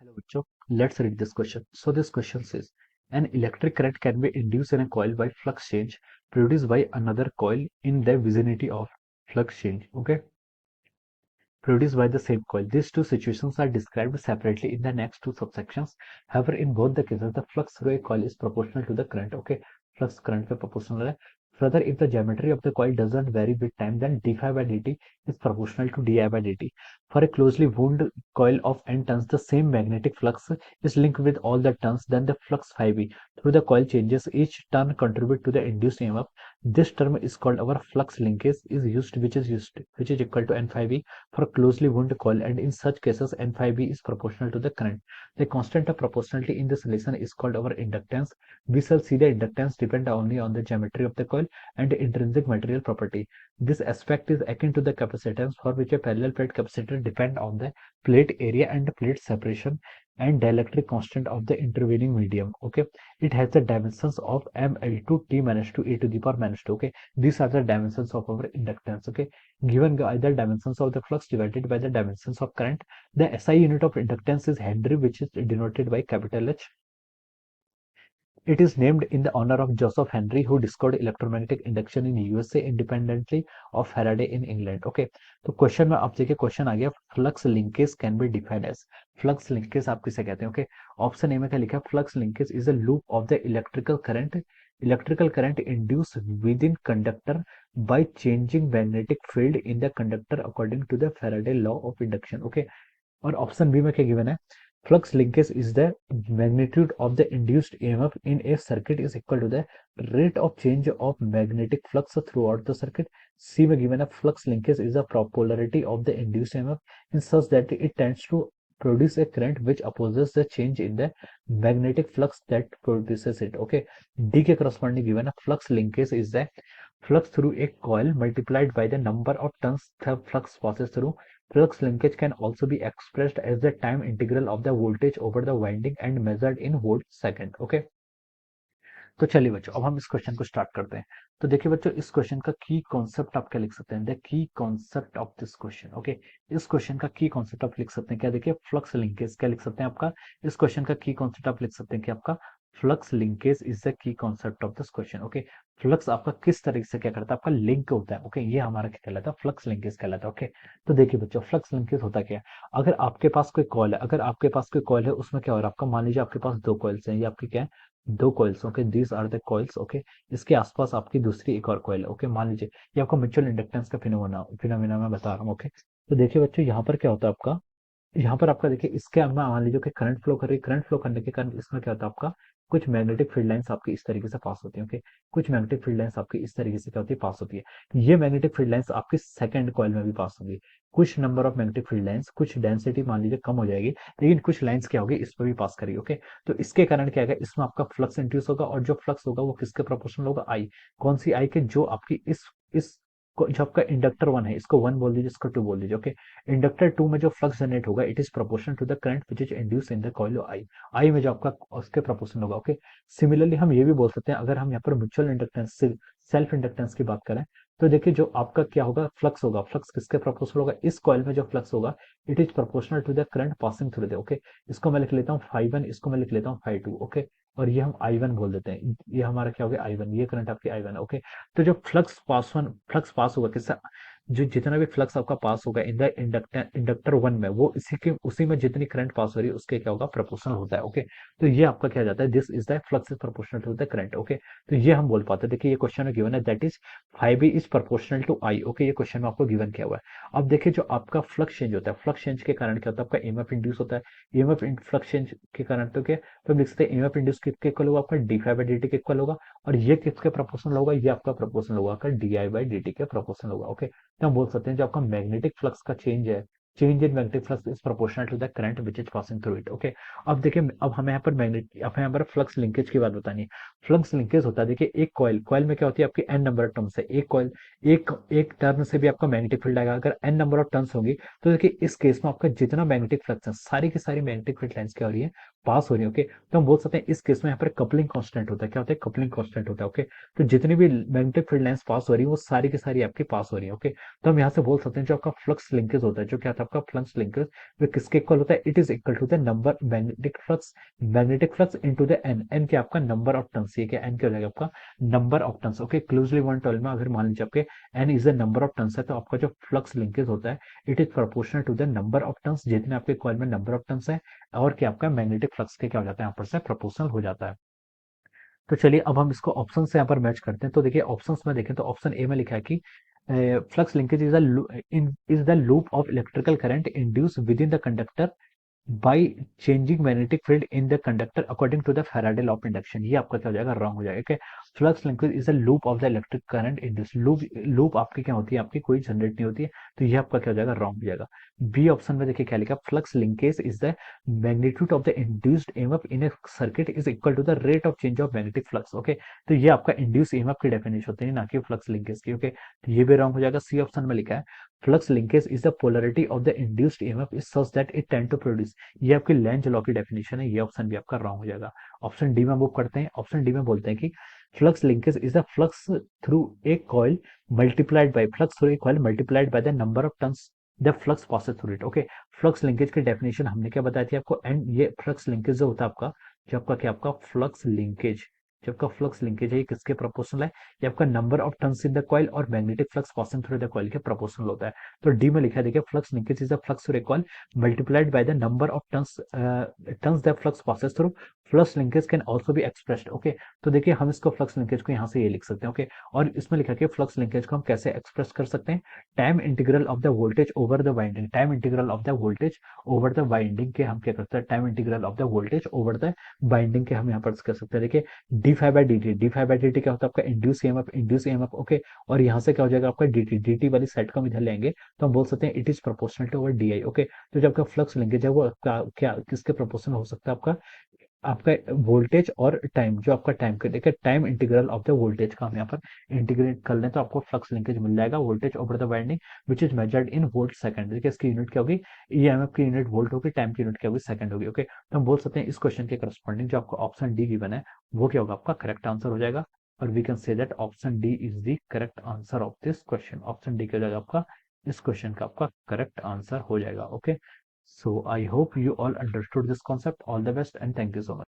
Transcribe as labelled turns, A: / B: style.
A: Hello, Bachcho. Let's read this question. So this question says, an electric current can be induced in a coil by flux change produced by another coil in the vicinity of flux change. Okay, produced by the same coil. These two situations are described separately in the next two subsections. However, in both the cases, the flux through a coil is proportional to the current. Okay, flux current पे proportional है. Further, if the geometry of the coil doesn't vary with time, then d phi by dt is proportional to di by dt. For a closely wound coil of n turns, the same magnetic flux is linked with all the turns. Then the flux phi b through the coil changes. Each turn contribute to the induced EMF. This term is called our flux linkage is used, which is equal to n phi b for closely wound coil, and in such cases n phi b is proportional to the current. The constant of proportionality in this relation is called our inductance. We shall see the inductance depend only on the geometry of the coil and the intrinsic material property. This aspect is akin to the capacitance, for which a parallel plate capacitor depend on the plate area and plate separation and dielectric constant of the intervening medium. Okay, it has the dimensions of ml2 t minus 2 e to the power minus 2. Okay, these are the dimensions of our inductance. Okay, given either dimensions of the flux divided by the dimensions of current, the SI unit of inductance is Henry, which is denoted by capital H. It is named in the honor of Joseph Henry, who discovered electromagnetic induction in USA independently of Faraday in England. Okay, तो question में आप देखिए, question आ गया, flux linkage can be defined as. Flux linkage आप किसे कहते हैं? ओके, ऑप्शन ए में क्या लिखा है? Flux linkage is a loop of the electrical current induce with in conductor by changing magnetic field in the conductor according to the Faraday law of induction. Okay, और option B में क्या given है? Flux linkage is the magnitude of the induced EMF in a circuit is equal to the rate of change of magnetic flux throughout the circuit. C में given है flux linkage is the polarity of the induced EMF in such that it tends to produce a current which opposes the change in the magnetic flux that produces it. Okay, D के corresponding given है flux linkage is the flux through a coil multiplied by the number of turns the flux passes through. Flux linkage can also be expressed as the time integral of the voltage over the winding and measured in volt second. Okay, तो चलिए बच्चों, अब हम इस question को start करते हैं. तो देखिए बच्चों, इस क्वेश्चन का की कॉन्सेप्ट आप क्या लिख सकते हैं? The key concept of this question. Okay, इस क्वेश्चन का की कॉन्सेप्ट आप लिख सकते हैं क्या? देखिए, फ्लक्स लिंकेज क्या लिख सकते हैं आपका? इस क्वेश्चन का की कॉन्सेप्ट आप लिख सकते हैं कि आपका flux linkage is the key concept of this question. Okay, flux आपका किस तरीके से क्या करता है? आपका लिंक होता है. ओके, ये हमारा क्या कहलाता है? फ्लक्स लिंकेज कहलाता है. ओके, तो देखिए बच्चों, फ्लक्स लिंकेज होता क्या है? अगर आपके पास कोई कॉल है, उसमें क्या हो रहा है आपका? मान लीजिए आपके पास दो कॉइल्स हैं, ये आपकी क्या है? दो coils. Okay, these are the coils. Okay, इसके आसपास आपकी दूसरी एक और कॉइल है. ओके, मान लीजिए ये आपका म्यूचुअल इंडक्टेंस का फिनोमेना मैं बता रहा हूँ. ओके, तो देखिए बच्चों, यहाँ पर क्या होता है आपका? यहाँ पर आपका देखिए, इसके अंदर मान लीजिए कि करंट फ्लो कर रही है. करंट फ्लो करने के कारण इसमें क्या होता है आपका? कुछ मैग्नेटिक फील्ड लाइंस आपकी इस तरीके से पास होती है. ओके, कुछ मैग्नेटिक फील्ड लाइंस आपकी इस तरीके से क्या होती है? पास होती है. ये मैग्नेटिक फील्ड लाइंस आपकी सेकंड कॉइल में भी पास होंगी. कुछ number of magnetic field lines, कुछ डेंसिटी मान लीजिए कम हो जाएगी, लेकिन कुछ लाइंस क्या होगी? इस पर भी पास करेगी. ओके, तो इसके कारण क्या होगा? इसमें आपका फ्लक्स इंड्यूस होगा, और जो फ्लक्स होगा वो किसके प्रोपोर्शनल होगा? आई. कौन सी आई के? जो आपकी इस जो आपका इंडक्टर वन है, इसको वन बोल दीजिए, इसको टू बोल दीजिए. ओके, इंडक्टर टू में जो फ्लक्स जनरेट होगा, it is proportional to the current which is induce in the coil I. I में जो आपका उसके प्रोपोर्शनल होगा. ओके, सिमिलरली हम ये भी बोल सकते हैं, अगर हम यहाँ पर म्यूचुअल इंडक्टेंस से सेल्फ इंडक्टेंस की बात करें, तो देखिए जो आपका क्या होगा? फ्लक्स होगा. फ्लक्स किसके प्रोपोर्शनल होगा? इस कॉइल में जो फ्लक्स होगा, it is proportional to the current passing through the. Okay, इसको मैं लिख लेता हूँ फाई वन, इसको मैं लिख लेता हूँ फाई टू. ओके, और ये हम आई वन बोल देते हैं. ये हमारा क्या हो गया? I one. ये करंट आपकी आई वन. ओके, तो जो फ्लक्स पास होगा किससे? जो जितना भी फ्लक्स आपका पास होगा इन द इंडक्टर वन में, वो उसी में जितनी करंट पास हो रही है उसके क्या होगा? प्रोपोर्शनल होता है. ओके, तो ये आपका क्या जाता है? This is the flux is proportional to the current. Okay, तो ये हम बोल पाते हैं. देखिए, ये क्वेश्चन में गिवन है that is phi B is proportional to I. Okay, ये क्वेश्चन में आपको गिवन किया हुआ है. अब देखिए, जो आपका फ्लक्स चेंज होता है, फ्लक्स चेंज के कारण क्या होता है? आपका ईएमएफ इंड्यूस होता है. ईएमएफ फ्लक्स चेंज के कारण तो क्या, तो हम लिख सकते हैं ईएमएफ इंड्यूस किसके इक्वल होगा? आपका D phi by D T के इक्वल होगा. और ये किसके प्रोपोर्शनल होगा? ये आपका प्रोपोर्शनल होगा आपका D I by D T के प्रोपोर्शनल होगा. ओके, तो हम बोल सकते हैं जो आपका मैग्नेटिक फ्लक्स का चेंज है, change in magnetic flux is proportional to the current which is passing through it. Okay, अब देखिए, अब हमें यहाँ पर फ्लक्स लिंकेज की बात बतानी है. फ्लक्स लिंकेज होता है, देखिए, एक कॉइल में क्या होती है आपकी? एन नंबर ऑफ टर्न्स है. एक कॉइल, एक एक टर्न से भी आपका मैग्नेटिक फील्ड आएगा. अगर एन नंबर ऑफ टर्न्स होंगी, तो देखिए इस केस में आपका जितना मैग्नेटिक फ्लक्स है, सारी की सारी मैग्नेटिक फील्ड लाइंस क्या हो रही है? पास हो रही है, ओके, तो हम बोल सकते हैं इस केस में यहाँ पर कपलिंग कांस्टेंट होता है। क्या होता है? कपलिंग कांस्टेंट होता है, ओके। तो जितनी भी मैग्नेटिक फील्ड लाइंस पास हो रही है वो सारी की सारी आपकी पास हो रही है, ओके। तो हम यहाँ से बोल सकते हैं जो आपका फ्लक्स लिंकेज होता है, जो क्या था आपका फ्लक्स लिंकेज, वो किसके इक्वल होता है? It is equal to the number magnetic flux into the N. N क्या आपका नंबर ऑफ टर्न्स, ये क्या एन क्या हो जाएगा आपका number of turns, okay. Closely one twelve में अगर मान लीजिए आपके N is the number of turns है, तो आपका जो फ्लक्स लिंकेज होता है it is proportional to the number of turns, जितने आपके कॉइल में नंबर ऑफ टर्न्स है, और क्या आपका मैग्नेटिक फ्लक्स के क्या हो जाता है यहाँ पर से प्रोपोर्शनल हो जाता है। तो चलिए अब हम इसको ऑप्शन से यहाँ पर मैच करते हैं। तो देखिए ऑप्शंस में देखें तो ऑप्शन ए में लिखा है कि flux linkage is the loop of electrical current induce with in the conductor by changing magnetic field in the conductor according to the Faraday law of induction। ये आपका क्या हो जाएगा? रॉन्ग हो जाएगा, okay? Flux linkage is a loop of the electric current in this loop. Loop आपकी क्या होती है? आपकी कोई जनरेट नहीं होती है, तो ये आपका क्या हो जाएगा? रॉन्ग हो जाएगा। बी ऑप्शन में देखिए क्या लिखा, flux linkage is the magnitude of the induced EMF in a circuit is equal to the rate of change of magnetic flux, okay. तो ये आपका इंड्यूस ईएमएफ की डेफिनेशन होती है, ना कि फ्लक्स लिंकेज की, ओके। तो ये भी रॉन्ग हो जाएगा। सी ऑप्शन में लिखा है flux linkage is the polarity of the induced EMF is such that it tend to produce. ये आपकी लेंज लॉ की डेफिनेशन है, ये ऑप्शन भी आपका रॉन्ग हो जाएगा। ऑप्शन डी में मूव करते हैं। ऑप्शन डी में बोलते हैं कि flux linkage is the flux through a coil multiplied by flux through a coil multiplied by the number of turns the flux passes through it, okay. Flux linkage की definition हमने क्या बताई थी आपको? एंड ये फ्लक्स लिंकेज जो होता है आपका, जो आपका क्या आपका फ्लक्स लिंकेज, जो आपका फ्लक्स लिंकेज है ये किसके प्रोपोर्शनल है? ये आपका number of turns in the coil और magnetic flux passing through the coil के प्रोपोर्शनल होता है। तो डी में लिखा है देखिए flux linkage is the flux through a coil multiplied by the number of turns the flux passes through। Flux linkage can also be expressed, okay. तो देखिए हम इसको फ्लक्स लिंकेज को यहाँ से ये लिख सकते हैं, ओके। और इसमें लिखा कि फ्लक्स लिंकेज को हम कैसे एक्सप्रेस कर सकते हैं? Time integral of the voltage over the winding, time integral of the voltage over the winding के हम क्या करते हैं? Time integral of the voltage over the binding के हम यहाँ पर कर सकते हैं। देखिए D five by D T, D five by D T क्या होता है आपका? Induce EMF, okay. और यहाँ से क्या हो जाएगा आपका? डी टी, डी टी वाली साइड को हम इधर लेंगे तो हम बोल सकते हैं it is proportional to over D I, okay. तो जो आपका फ्लक्स लिंकेज है वो आपका क्या किसके प्रोपोर्शनल हो सकता है? आपका आपका वोल्टेज और टाइम, जो आपका टाइम का देखिए time integral of the voltage का हम यहाँ पर इंटीग्रेट कर लें तो आपको फ्लक्स लिंकेज मिल जाएगा, voltage over the winding which is measured in volt second. देखिए इसकी यूनिट क्या होगी? ईएमएफ की यूनिट वोल्ट होगी, टाइम की यूनिट क्या होगी? सेकंड होगी, ओके। तो हम बोल सकते हैं इस क्वेश्चन के करस्पॉन्डिंग जो आपको ऑप्शन डी गिवन है वो क्या होगा? आपका करेक्ट आंसर हो जाएगा। और we can say that option D is the correct answer of this question. Option D क्या हो जाएगा आपका? इस क्वेश्चन का आपका करेक्ट आंसर हो जाएगा, okay. So I hope you all understood this concept. All the best and thank you so much.